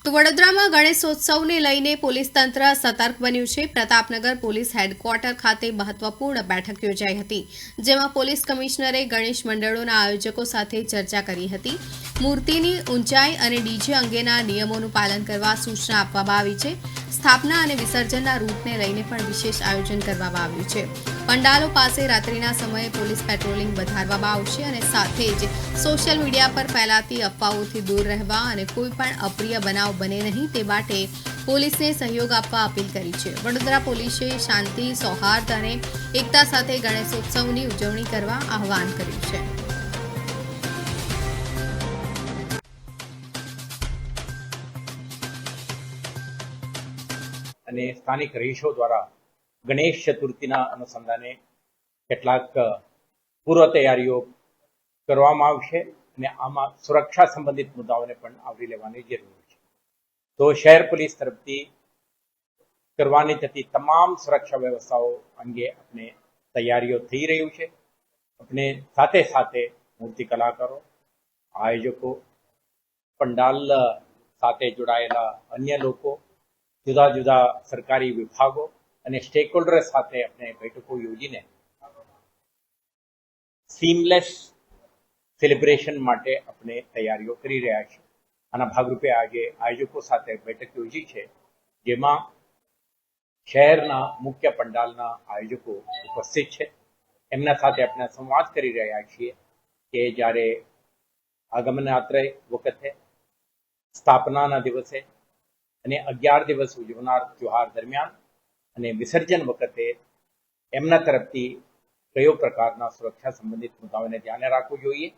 તો વડોદરામાં ગણેશોત્સવને લઈને પોલીસ તંત્ર સતર્ક બન્યું છે. પ્રતાપનગર પોલીસ હેડક્વાર્ટર ખાતે મહત્વપૂર્ણ બેઠક યોજાઈ હતી, જેમાં પોલીસ કમિશનરે ગણેશ મંડળોના આયોજકો સાથે ચર્ચા કરી હતી. મૂર્તિની ઊંચાઈ અને ડીજે અંગેના નિયમોનું પાલન કરવા સૂચના આપવામાં આવી છે. સ્થાપના અને વિસર્જનના રૂટને લઈને પણ વિશેષ આયોજન કરવામાં આવ્યું છે. પંડાલો પાસે રાત્રિના સમયે પોલીસ પેટ્રોલિંગ વધારવામાં આવશે અને સાથે જ સોશિયલ મીડિયા પર ફેલાતી અફવાઓથી દૂર રહેવા અને કોઈ પણ અપ્રિય બનાવ બને નહીં તે માટે પોલીસને સહયોગ આપવા અપીલ કરી છે. વડોદરા પોલીસે શાંતિ, સૌહાર્દ અને એકતા સાથે ગણેશોત્સવની ઉજવણી કરવા આહવાન કર્યું છે. અને સ્થાનિક રહીશો દ્વારા ગણેશ ચતુર્થીના અનુસંધાને કેટલાક પૂર્વ તૈયારીઓ કરવામાં આવશે અને આમાં સુરક્ષા સંબંધિત મુદ્દાઓને પણ આવરી લેવાની જરૂર છે. તો શહેર પોલીસ તરફથી કરવાની થતી તમામ સુરક્ષા વ્યવસ્થાઓ અંગે આપણે તૈયારીઓ થઈ રહ્યું છે. આપણે સાથે સાથે મૂર્તિ કલાકારો, આયોજકો, પંડાલ સાથે જોડાયેલા અન્ય લોકો, જુદા જુદા સરકારી વિભાગો અને સ્ટેક હોલ્ડર સાથે આપણે બેઠકો યોજીને સીમલેસ સેલિબ્રેશન માટે આપણે તૈયારીઓ કરી રહ્યા છીએ. આના ભાગરૂપે આજે આયોજકો સાથે બેઠક યોજી છે, જેમાં શહેરના મુખ્ય પંડાલના આયોજકો ઉપસ્થિત છે. એમના સાથે આપણે સંવાદ કરી રહ્યા છીએ કે જ્યારે આગમનાત્રે વખતે, સ્થાપનાના દિવસે અને 11 દિવસ ઉજવનાર ત્યોહાર દરમિયાન અને વિસર્જન વખતે એમના તરફથી કયો પ્રકારના સુરક્ષા સંબંધિત મુદ્દાઓને ધ્યાને રાખવું જોઈએ